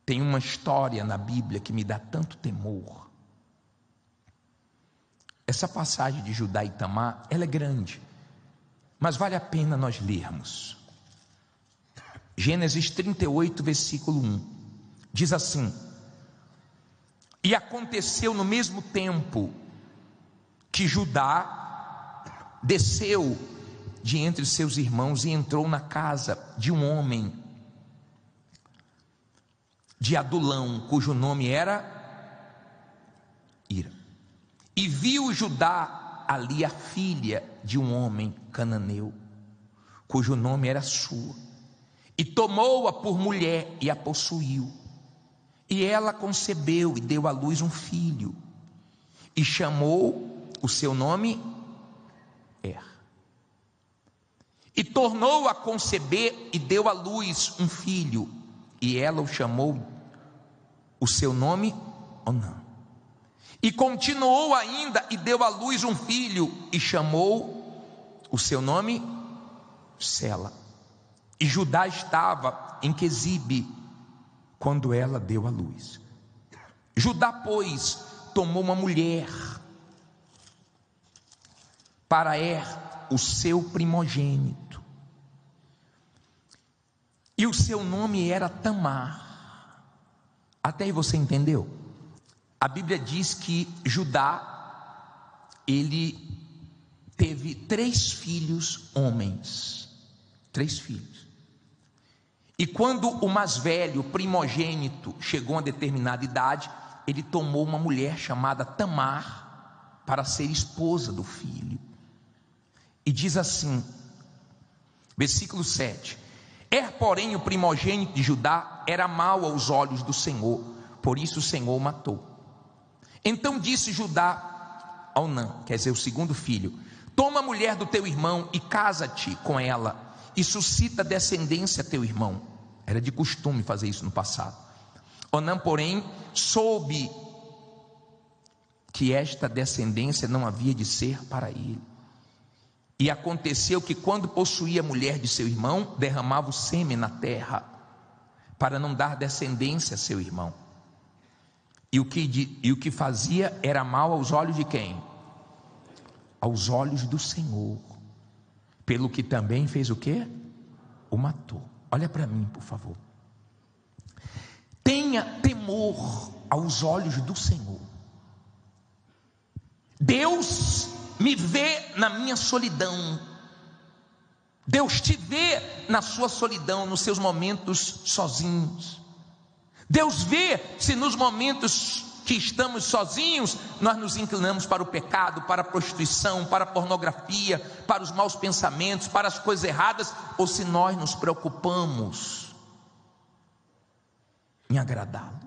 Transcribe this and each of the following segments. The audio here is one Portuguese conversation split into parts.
Tem uma história na Bíblia que me dá tanto temor. Essa passagem de Judá e Tamar, ela é grande, mas vale a pena nós lermos. Gênesis 38, versículo 1, diz assim: e aconteceu no mesmo tempo que Judá desceu de entre seus irmãos e entrou na casa de um homem de Adulão, cujo nome era Ira. E viu Judá ali a filha de um homem cananeu, cujo nome era Sua, e tomou-a por mulher e a possuiu. E ela concebeu e deu à luz um filho, e chamou o seu nome Er. E tornou a conceber e deu à luz um filho, e ela o chamou o seu nome Onã. E continuou ainda e deu à luz um filho, e chamou o seu nome Sela. E Judá estava em Quezibe quando ela deu à luz. Judá, pois, tomou uma mulher para Er, o seu primogênito, e o seu nome era Tamar. Até aí você entendeu? A Bíblia diz que Judá, ele teve 3 filhos homens, 3 filhos. E quando o mais velho, o primogênito, chegou a uma determinada idade, ele tomou uma mulher chamada Tamar para ser esposa do filho. E diz assim, versículo 7: porém, o primogênito de Judá era mau aos olhos do Senhor, por isso o Senhor o matou. Então disse Judá a Onã, quer dizer, o segundo filho: toma a mulher do teu irmão e casa-te com ela, e suscita descendência a teu irmão. Era de costume fazer isso no passado. Onã, porém, soube que esta descendência não havia de ser para ele. E aconteceu que, quando possuía a mulher de seu irmão, derramava o sêmen na terra, para não dar descendência a seu irmão. E o que fazia era mal aos olhos de quem? Aos olhos do Senhor. Pelo que também fez o quê? O matou. Olha para mim, por favor. Tenha temor aos olhos do Senhor. Deus me vê na minha solidão. Deus te vê na sua solidão, nos seus momentos sozinhos. Deus vê se nos momentos que estamos sozinhos, nós nos inclinamos para o pecado, para a prostituição, para a pornografia, para os maus pensamentos, para as coisas erradas, ou se nós nos preocupamos em agradá-lo.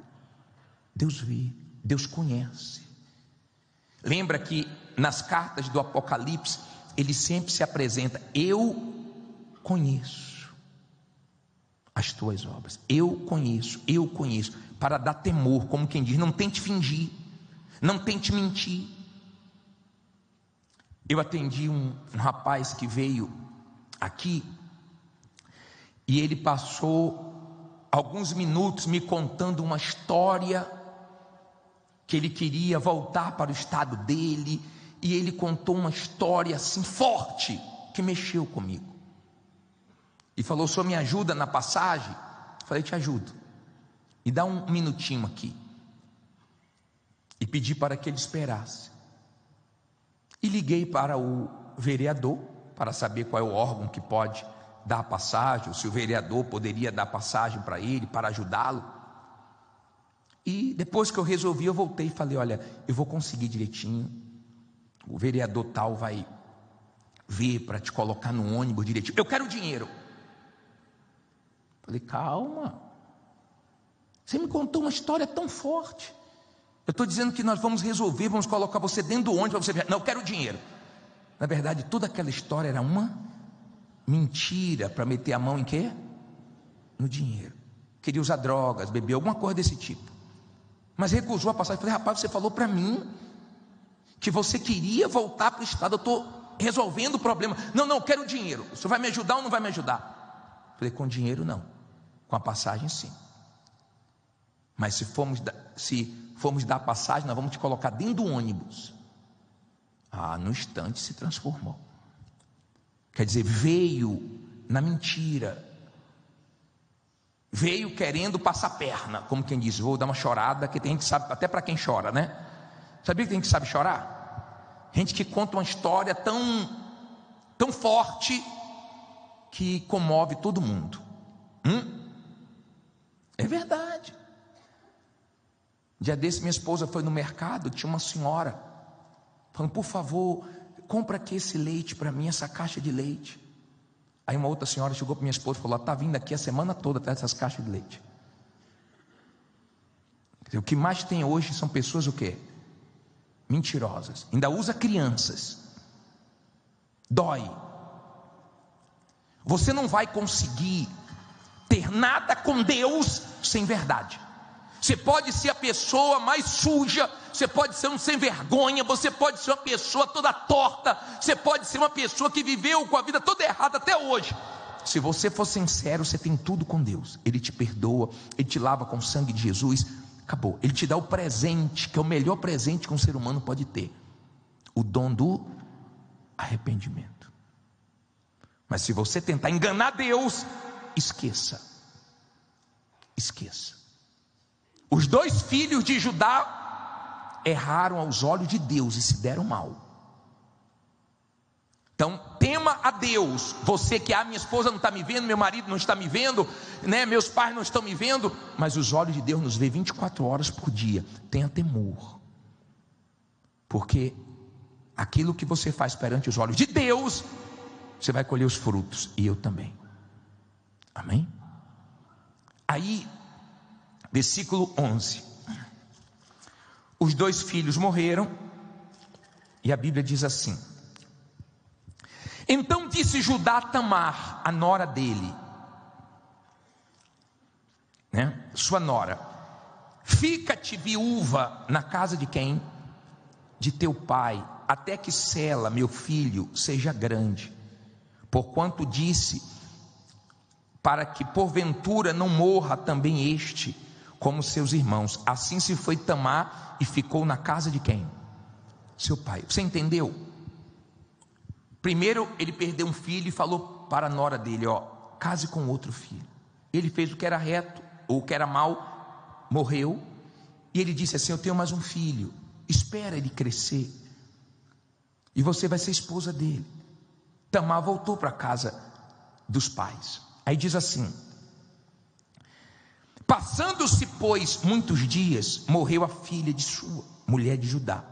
Deus vê, Deus conhece. Lembra que nas cartas do Apocalipse, ele sempre se apresenta: eu conheço as tuas obras, eu conheço, para dar temor, como quem diz, não tente fingir, não tente mentir. Eu atendi um rapaz que veio aqui, e ele passou alguns minutos me contando uma história, que ele queria voltar para o estado dele, e ele contou uma história assim forte, que mexeu comigo, e falou: o senhor me ajuda na passagem? Eu falei: te ajudo, me dá um minutinho aqui. E pedi para que ele esperasse, e liguei para o vereador, para saber qual é o órgão que pode dar a passagem, ou se o vereador poderia dar passagem para ele, para ajudá-lo. E depois que eu resolvi, eu voltei e falei: olha, eu vou conseguir direitinho, o vereador tal vai ver para te colocar no ônibus direitinho, eu quero dinheiro. Falei: calma, você me contou uma história tão forte, eu estou dizendo que nós vamos resolver, vamos colocar você dentro do ônibus para você ver. Não, eu quero dinheiro. Na verdade, toda aquela história era uma mentira, para meter a mão em quê? No dinheiro. Queria usar drogas, beber, alguma coisa desse tipo, mas recusou a passagem. Falei: rapaz, você falou para mim que você queria voltar para o estado, eu estou resolvendo o problema. Não, eu quero dinheiro. Você vai me ajudar ou não vai me ajudar? Falei: com dinheiro não, com a passagem sim. mas se formos dar passagem, nós vamos te colocar dentro do ônibus. No instante se transformou. Quer dizer, veio na mentira, veio querendo passar perna, como quem diz, vou dar uma chorada, que tem gente que sabe, até para quem chora, né? Sabia que tem gente que sabe chorar? Gente que conta uma história tão forte que comove todo mundo. É verdade. Dia desse minha esposa foi no mercado, tinha uma senhora falando, por favor, compra aqui esse leite para mim, essa caixa de leite. Aí uma outra senhora chegou para minha esposa e falou, está vindo aqui a semana toda atrás dessas caixas de leite. O que mais tem hoje são pessoas o quê? Mentirosas, ainda usa crianças. Dói. Você não vai conseguir ter nada com Deus sem verdade. Você pode ser a pessoa mais suja, você pode ser um sem vergonha, você pode ser uma pessoa toda torta, você pode ser uma pessoa que viveu com a vida toda errada até hoje. Se você for sincero, você tem tudo com Deus. Ele te perdoa, Ele te lava com o sangue de Jesus. Acabou. Ele te dá o presente, que é o melhor presente que um ser humano pode ter: o dom do arrependimento. Mas se você tentar enganar Deus, esqueça. Os 2 filhos de Judá erraram aos olhos de Deus e se deram mal. Então tema a Deus. Você que minha esposa não está me vendo, meu marido não está me vendo, né? Meus pais não estão me vendo, mas os olhos de Deus nos vê 24 horas por dia. Tenha temor, porque aquilo que você faz perante os olhos de Deus, você vai colher os frutos, e eu também. Amém? Aí, versículo 11, os 2 filhos morreram, e a Bíblia diz assim: então disse Judá a Tamar, a nora dele, né? Sua nora, fica-te viúva na casa de quem? De teu pai, até que Sela, meu filho, seja grande, porquanto disse, para que porventura não morra também este, como seus irmãos. Assim se foi Tamar e ficou na casa de quem? Seu pai. Você entendeu? Primeiro ele perdeu um filho e falou para a nora dele, case com outro filho. Ele fez o que era reto, ou o que era mal, morreu, e ele disse assim, eu tenho mais um filho, espera ele crescer, e você vai ser esposa dele. Tamar voltou para a casa dos pais. Aí diz assim: passando-se pois muitos dias, morreu a filha de sua mulher de Judá.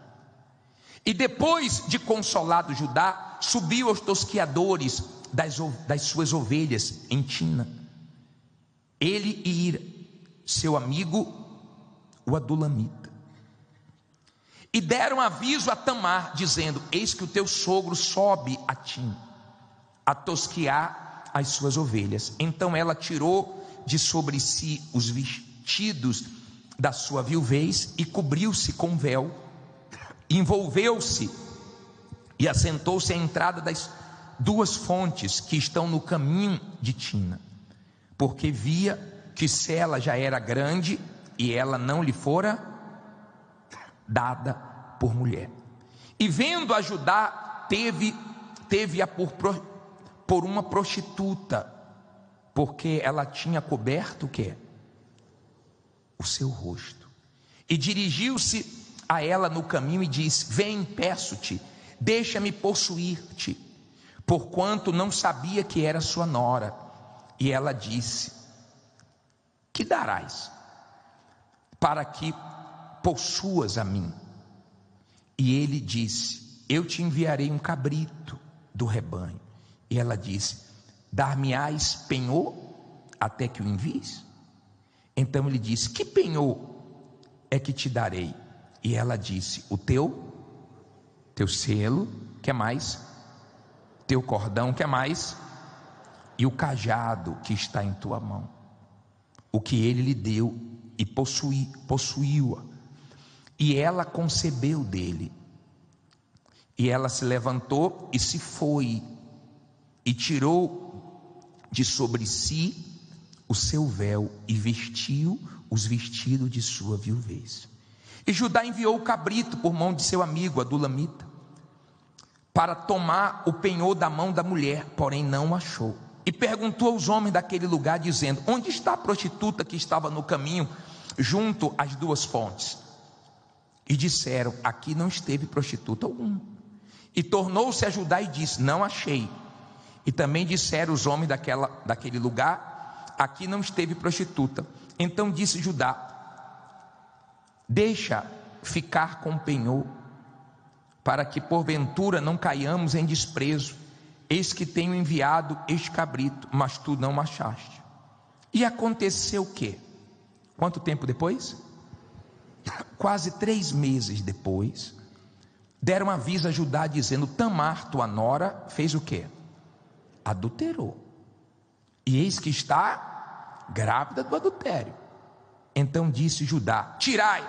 E depois de consolado Judá, subiu aos tosqueadores das suas ovelhas em Tina, ele e Ira, seu amigo, o adulamita. E deram aviso a Tamar, dizendo: eis que o teu sogro sobe a Tim, a tosquear as suas ovelhas. Então ela tirou de sobre si os vestidos da sua viuvez e cobriu-se com véu, envolveu-se e assentou-se à entrada das 2 fontes que estão no caminho de Tina, porque via que Sela já era grande e ela não lhe fora dada por mulher. E vendo a Judá, teve-a por uma prostituta, porque ela tinha coberto o quê? O seu rosto. E dirigiu-se a ela no caminho e disse: vem, peço-te, deixa-me possuir-te, porquanto não sabia que era sua nora. E ela disse: que darás para que possuas a mim? E ele disse: eu te enviarei um cabrito do rebanho. E ela disse: dar-me-ás penhor até que o envies? Então ele disse: que penhor é que te darei? E ela disse: o teu selo, que mais? Teu cordão, que mais? E o cajado que está em tua mão. O que ele lhe deu, e possuiu-a. E ela concebeu dele. E ela se levantou e se foi, e tirou de sobre si o seu véu e vestiu os vestidos de sua viuvez. E Judá enviou o cabrito por mão de seu amigo Adulamita, para tomar o penhor da mão da mulher, porém não o achou. E perguntou aos homens daquele lugar, dizendo: onde está a prostituta que estava no caminho, junto às duas fontes? E disseram: aqui não esteve prostituta alguma. E tornou-se a Judá e disse: não achei. E também disseram os homens daquele lugar: aqui não esteve prostituta. Então disse Judá: deixa ficar com o penhor, para que porventura não caiamos em desprezo. Eis que tenho enviado este cabrito, mas tu não o achaste. E aconteceu o quê? Quanto tempo depois? Quase 3 meses depois, deram aviso a Judá, dizendo: Tamar, tua nora, fez o quê? Adulterou. E eis que está grávida do adultério. Então disse Judá: tirai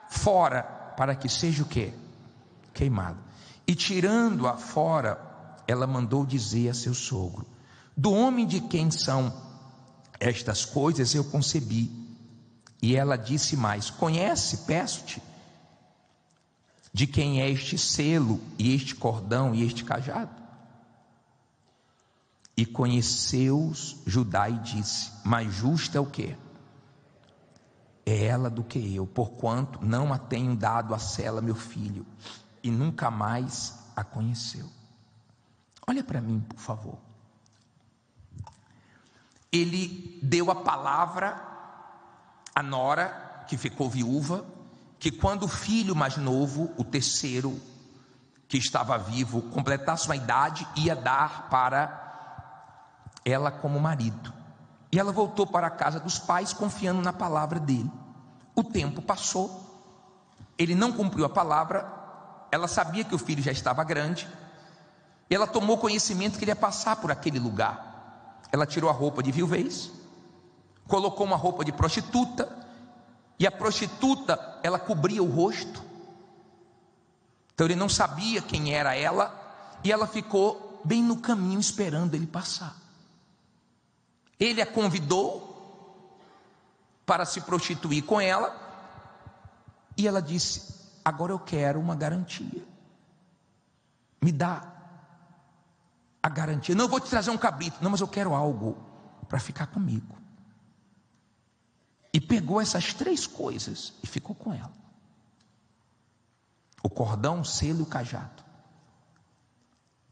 fora, para que seja o quê? Queimada. E tirando-a fora, ela mandou dizer a seu sogro: do homem de quem são estas coisas eu concebi. E ela disse mais: conhece, peço-te, de quem é este selo, e este cordão, e este cajado? E conheceu-os Judá e disse: mais justa é o quê? É ela do que eu, porquanto não a tenho dado a Sela, meu filho, e nunca mais a conheceu. Olha para mim, por favor. Ele deu a palavra à nora, que ficou viúva, que quando o filho mais novo, o terceiro, que estava vivo, completasse uma idade, ia dar para ela como marido. E ela voltou para a casa dos pais, confiando na palavra dele. O tempo passou, ele não cumpriu a palavra. Ela sabia que o filho já estava grande, e ela tomou conhecimento que ele ia passar por aquele lugar. Ela tirou a roupa de viuvez, colocou uma roupa de prostituta, e a prostituta, ela cobria o rosto, então ele não sabia quem era ela, e ela ficou bem no caminho esperando ele passar. Ele a convidou para se prostituir com ela, e ela disse: agora eu quero uma garantia, me dá a garantia. Não, eu vou te trazer um cabrito, não, mas eu quero algo para ficar comigo. E pegou essas 3 coisas e ficou com ela: o cordão, o selo e o cajado.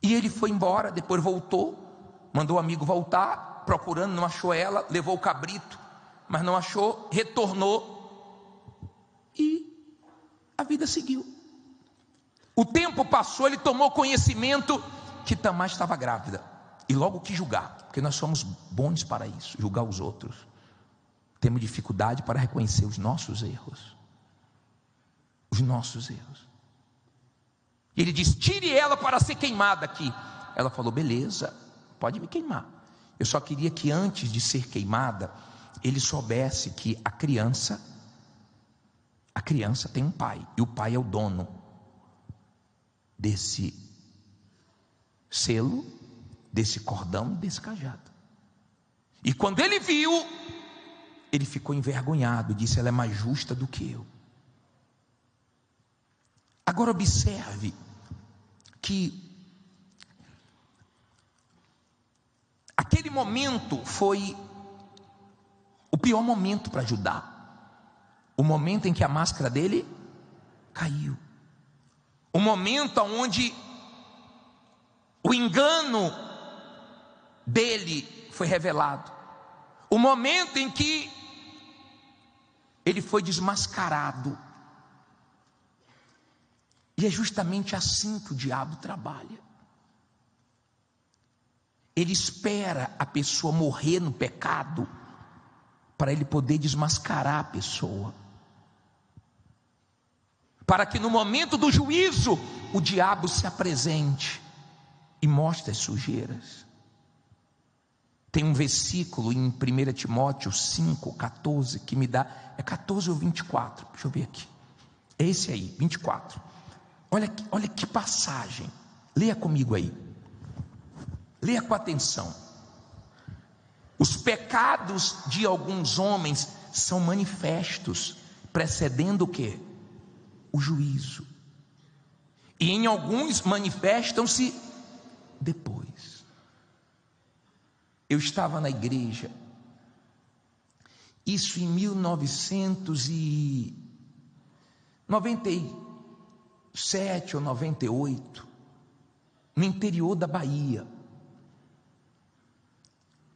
E ele foi embora, depois voltou, mandou o amigo voltar, procurando, não achou ela, levou o cabrito, mas não achou, retornou, e a vida seguiu. O tempo passou, ele tomou conhecimento que Tamar estava grávida, e logo quis julgar, porque nós somos bons para isso, julgar os outros. Temos dificuldade para reconhecer os nossos erros. Os nossos erros. Ele disse: tire ela para ser queimada aqui. Ela falou: beleza, pode me queimar. Eu só queria que antes de ser queimada, ele soubesse que a criança tem um pai, e o pai é o dono desse selo, desse cordão, desse cajado. E quando ele viu, ele ficou envergonhado, disse: ela é mais justa do que eu. Agora observe que aquele momento foi o pior momento para Judá. O momento em que a máscara dele caiu. O momento onde o engano dele foi revelado. O momento em que ele foi desmascarado. E é justamente assim que o diabo trabalha. Ele espera a pessoa morrer no pecado, para ele poder desmascarar a pessoa, para que no momento do juízo, o diabo se apresente e mostre as sujeiras. Tem um versículo em 1 Timóteo 5,14 que me dá, é 14 ou 24, deixa eu ver aqui, é esse aí, 24. Olha que passagem, leia comigo aí, leia com atenção. Os pecados de alguns homens são manifestos, precedendo o quê? O juízo. E em alguns manifestam-se depois. Eu estava na igreja, isso em 1997 ou 98, no interior da Bahia.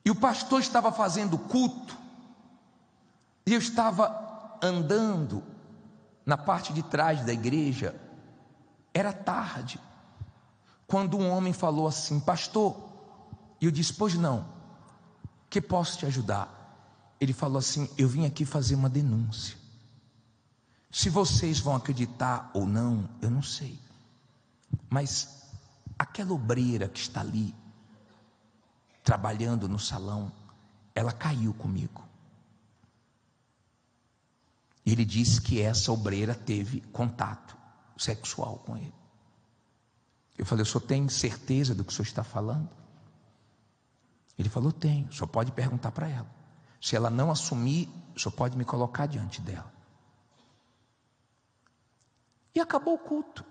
E o pastor estava fazendo culto, e eu estava andando na parte de trás da igreja. Era tarde, quando um homem falou assim: pastor, e eu disse: pois não, que posso te ajudar? Ele falou assim: eu vim aqui fazer uma denúncia. Se vocês vão acreditar ou não, eu não sei, mas aquela obreira que está ali, trabalhando no salão, ela caiu comigo. E ele disse que essa obreira teve contato sexual com ele. Eu falei: o senhor tem certeza do que o senhor está falando? Ele falou: tenho. O senhor pode perguntar para ela. Se ela não assumir, o senhor pode me colocar diante dela. E acabou o culto.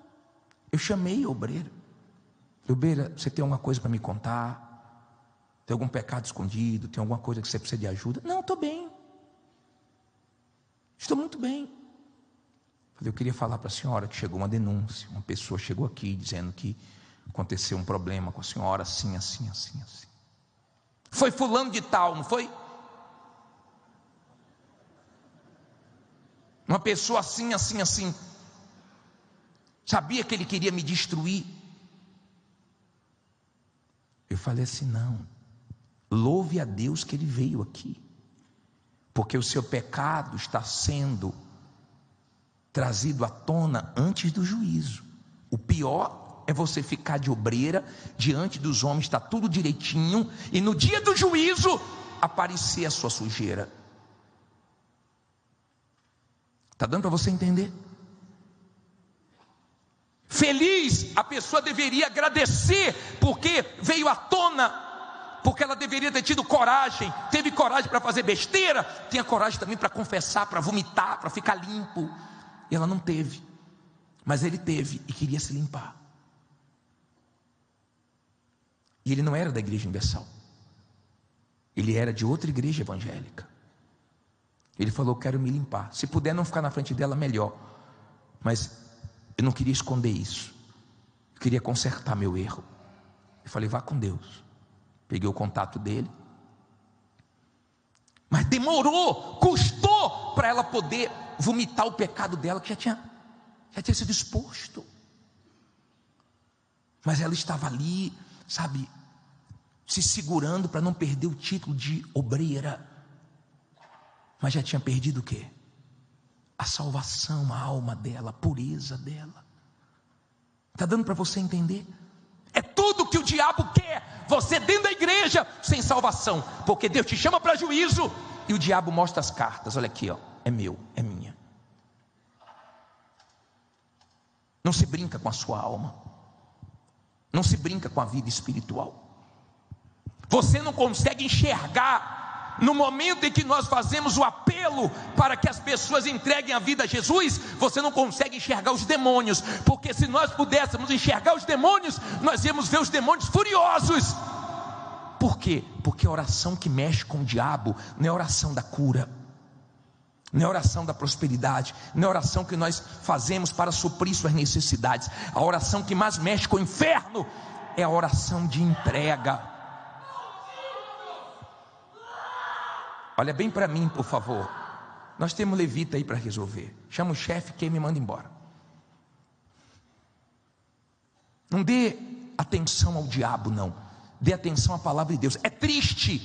Eu chamei a obreira. Obreira, você tem alguma coisa para me contar? Tem algum pecado escondido? Tem alguma coisa que você precisa de ajuda? Não, estou bem. Estou muito bem. Eu queria falar para a senhora que chegou uma denúncia. Uma pessoa chegou aqui dizendo que aconteceu um problema com a senhora, assim, assim, assim, assim. Foi fulano de tal, não foi? Uma pessoa assim, assim, assim. Sabia que ele queria me destruir. Eu falei assim: não, louve a Deus que ele veio aqui, porque o seu pecado está sendo trazido à tona antes do juízo. O pior é você ficar de obreira diante dos homens, está tudo direitinho, e no dia do juízo aparecer a sua sujeira. Está dando para você entender? Feliz, a pessoa deveria agradecer, porque veio à tona, porque ela deveria ter tido coragem, teve coragem para fazer besteira, tinha coragem também para confessar, para vomitar, para ficar limpo. E ela não teve, mas ele teve e queria se limpar. E ele não era da Igreja Universal, ele era de outra igreja evangélica. Ele falou: quero me limpar, se puder não ficar na frente dela, melhor, mas eu não queria esconder isso, eu queria consertar meu erro. Eu falei: vá com Deus. Peguei o contato dele, mas demorou, custou para ela poder vomitar o pecado dela, que já tinha sido exposto. Mas ela estava ali, sabe, se segurando para não perder o título de obreira, mas já tinha perdido o quê? A salvação, a alma dela, a pureza dela. Está dando para você entender? É tudo que o diabo quer, você dentro da igreja sem salvação, porque Deus te chama para juízo e o diabo mostra as cartas. Olha aqui, ó, é meu, é minha. Não se brinca com a sua alma, não se brinca com a vida espiritual. Você não consegue enxergar. No momento em que nós fazemos o apelo para que as pessoas entreguem a vida a Jesus, você não consegue enxergar os demônios, porque se nós pudéssemos enxergar os demônios, nós íamos ver os demônios furiosos. Por quê? Porque a oração que mexe com o diabo não é a oração da cura, não é a oração da prosperidade, não é a oração que nós fazemos para suprir suas necessidades. A oração que mais mexe com o inferno é a oração de entrega. Olha bem para mim, por favor. Nós temos levita aí para resolver. Chama o chefe que me manda embora. Não dê atenção ao diabo, não. Dê atenção à palavra de Deus. É triste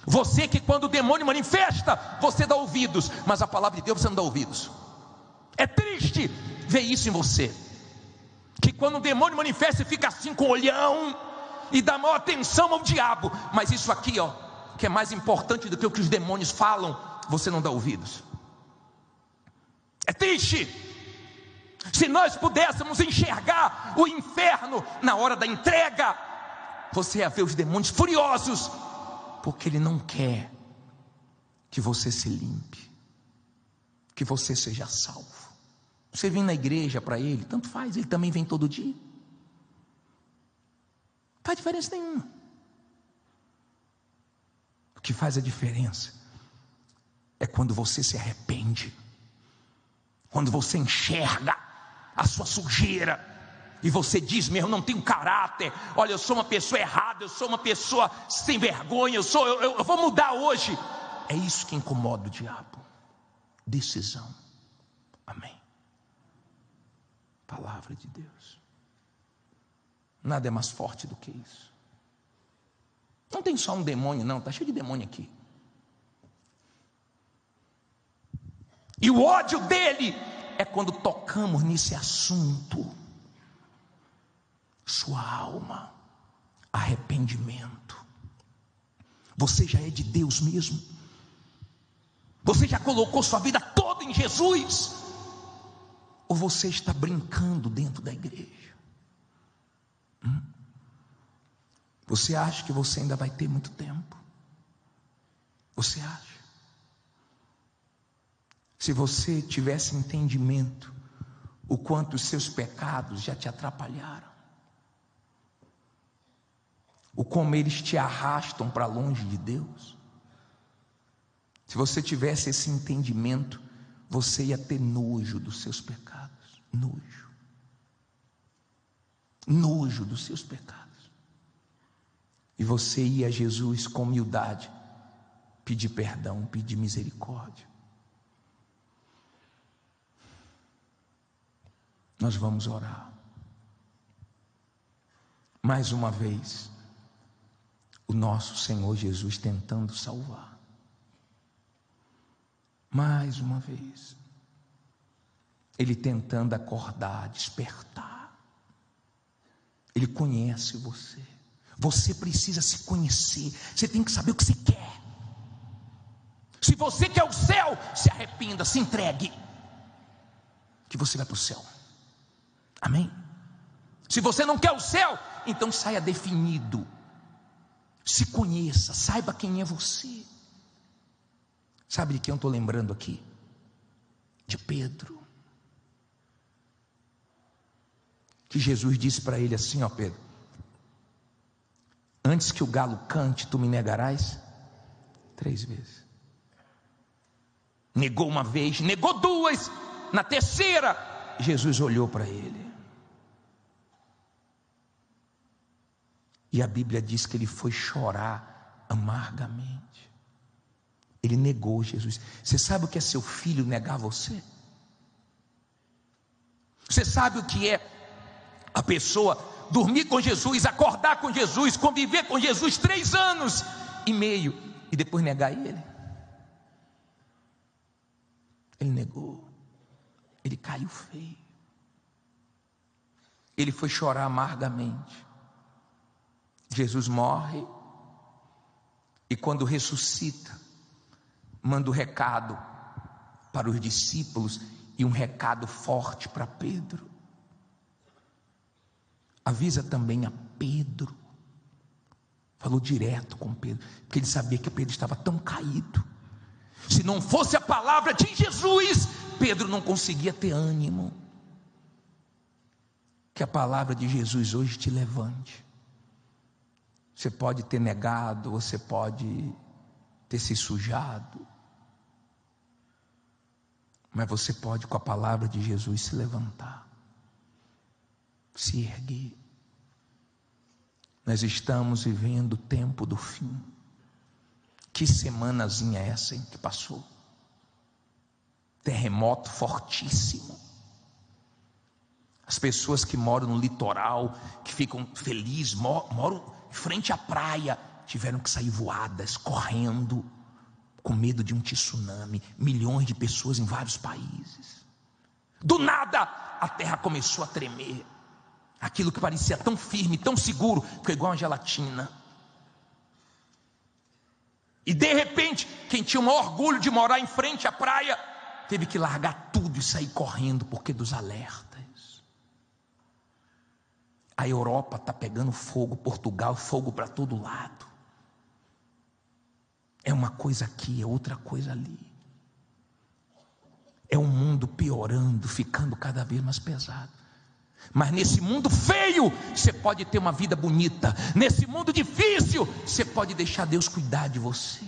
você que quando o demônio manifesta, você dá ouvidos, mas a palavra de Deus você não dá ouvidos. É triste ver isso em você, que quando o demônio manifesta, você fica assim com o olhão e dá maior atenção ao diabo, mas isso aqui, ó, que é mais importante do que o que os demônios falam, você não dá ouvidos. É triste. Se nós pudéssemos enxergar o inferno na hora da entrega, você ia ver os demônios furiosos, Porque Ele não quer que você se limpe, que você seja salvo. Você vem na igreja para Ele, tanto faz, Ele também vem todo dia. Não faz diferença nenhuma. O que faz a diferença é quando você se arrepende, quando você enxerga a sua sujeira, e você diz mesmo: não tenho caráter, olha, eu sou uma pessoa errada, eu sou uma pessoa sem vergonha, eu vou mudar hoje. É isso que incomoda o diabo. Decisão. Amém. Palavra de Deus. Nada é mais forte do que isso. Não tem só um demônio, não, está cheio de demônio aqui. E o ódio dele é quando tocamos nesse assunto. Sua alma, arrependimento. Você já é de Deus mesmo? Você já colocou sua vida toda em Jesus? Ou você está brincando dentro da igreja? Você acha que você ainda vai ter muito tempo? Você acha? Se você tivesse entendimento o quanto os seus pecados já te atrapalharam, o como eles te arrastam para longe de Deus, se você tivesse esse entendimento, você ia ter nojo dos seus pecados. Nojo dos seus pecados. E você ia a Jesus com humildade pedir perdão, pedir misericórdia. Nós vamos orar. Mais uma vez, o nosso Senhor Jesus tentando salvar. Mais uma vez, Ele tentando acordar, despertar. Ele conhece você. Você precisa se conhecer. Você tem que saber o que você quer. Se você quer o céu, se arrependa, se entregue, que você vai para o céu. Amém? Se você não quer o céu, então saia definido. Se conheça, saiba quem é você. Sabe de quem eu estou lembrando aqui? De Pedro. Que Jesus disse para ele assim: ó Pedro, antes que o galo cante, tu me negarás 3 vezes. Negou uma vez, negou 2, na terceira, Jesus olhou para ele. E a Bíblia diz que ele foi chorar amargamente. Ele negou Jesus. Você sabe o que é seu filho negar você? Você sabe o que é a pessoa dormir com Jesus, acordar com Jesus, conviver com Jesus 3 anos e meio e depois negar ele? Ele negou. Ele caiu feio. Ele foi chorar amargamente. Jesus morre e quando ressuscita, manda um recado para os discípulos e um recado forte para Pedro. Avisa também a Pedro. Falou direto com Pedro, porque ele sabia que Pedro estava tão caído. Se não fosse a palavra de Jesus, Pedro não conseguia ter ânimo. Que a palavra de Jesus hoje te levante. Você pode ter negado, você pode ter se sujado, mas você pode, com a palavra de Jesus, se levantar, se erguer. Nós estamos vivendo o tempo do fim. Que semanazinha é essa, hein, que passou? Terremoto fortíssimo. As pessoas que moram no litoral, que ficam felizes, moram em frente à praia, tiveram que sair voadas, correndo, com medo de um tsunami. Milhões de pessoas em vários países. Do nada, a terra começou a tremer. Aquilo que parecia tão firme, tão seguro, ficou igual uma gelatina. E de repente, quem tinha o maior orgulho de morar em frente à praia, teve que largar tudo e sair correndo, porque dos alertas. A Europa está pegando fogo, Portugal, fogo para todo lado. É uma coisa aqui, é outra coisa ali. É um mundo piorando, ficando cada vez mais pesado. Mas nesse mundo feio, você pode ter uma vida bonita. Nesse mundo difícil, você pode deixar Deus cuidar de você.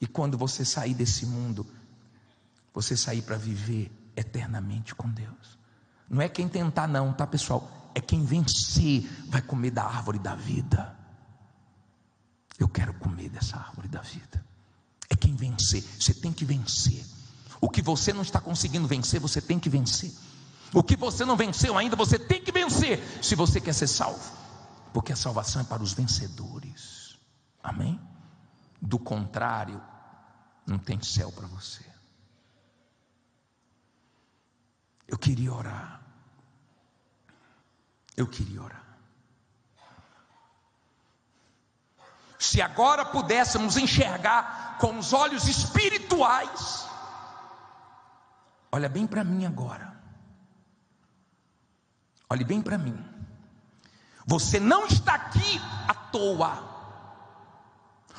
E quando você sair desse mundo, você sair para viver eternamente com Deus. Não é quem tentar não, tá pessoal? É quem vencer vai comer da árvore da vida. Eu quero comer dessa árvore da vida. É quem vencer, você tem que vencer. O que você não está conseguindo vencer, você tem que vencer. O que você não venceu ainda, você tem que vencer, se você quer ser salvo. Porque a salvação é para os vencedores. Amém? Do contrário, não tem céu para você. Eu queria orar. Eu queria orar. Se agora pudéssemos enxergar com os olhos espirituais, olha bem para mim agora. Olhe bem para mim. Você não está aqui à toa.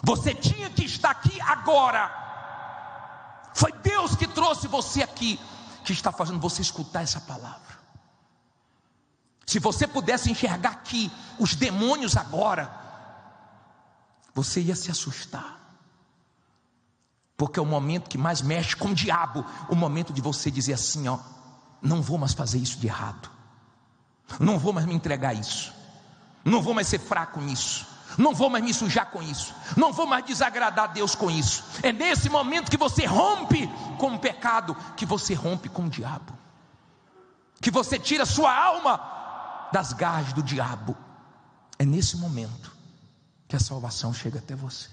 Você tinha que estar aqui agora. Foi Deus que trouxe você aqui, que está fazendo você escutar essa palavra. Se você pudesse enxergar aqui os demônios agora, você ia se assustar. Porque é o momento que mais mexe com o diabo. O momento de você dizer assim, ó, não vou mais fazer isso de errado. Não vou mais me entregar a isso. Não vou mais ser fraco nisso. Não vou mais me sujar com isso. Não vou mais desagradar a Deus com isso. É nesse momento que você rompe com o pecado, que você rompe com o diabo, que você tira sua alma das garras do diabo. É nesse momento que a salvação chega até você.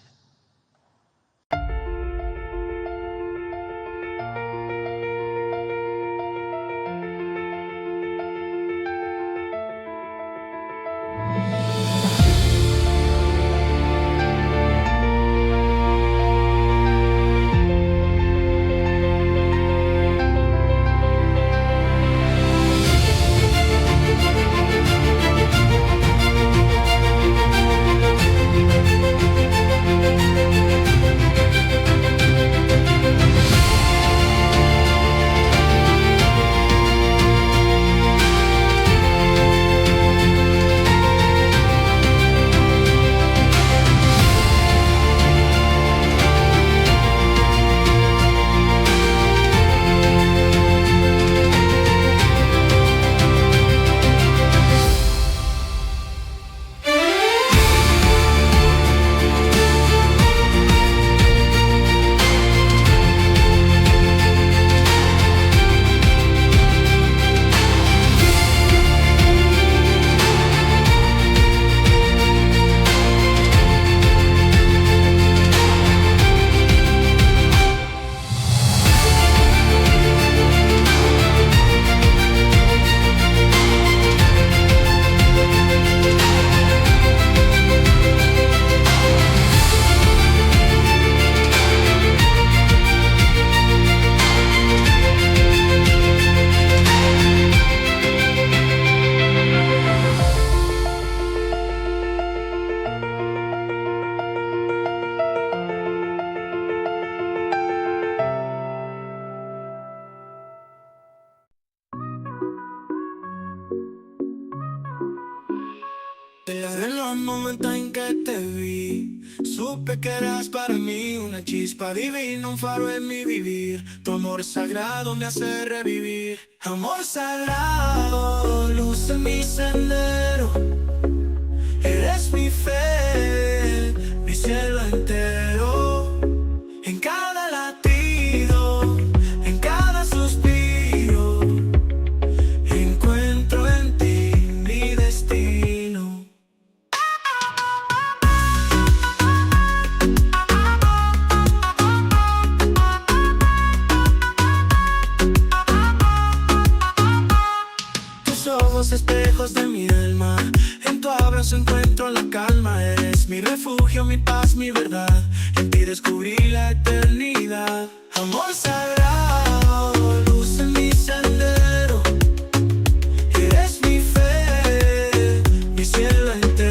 Desde los momentos en que te vi, supe que eras para mí una chispa divina, un faro en mi vivir. Tu amor sagrado me hace revivir. Amor sagrado, luz en mi sendero. Eres mi fe, mi cielo entero. En cada latido, en cada suspiro, encuentro en ti mi destino. Tus ojos espejos de mi alma, en tu abrazo encuentro la calma. Eres mi refugio, mi paz, mi verdad. En ti descubrí la eternidad. Amor sagrado.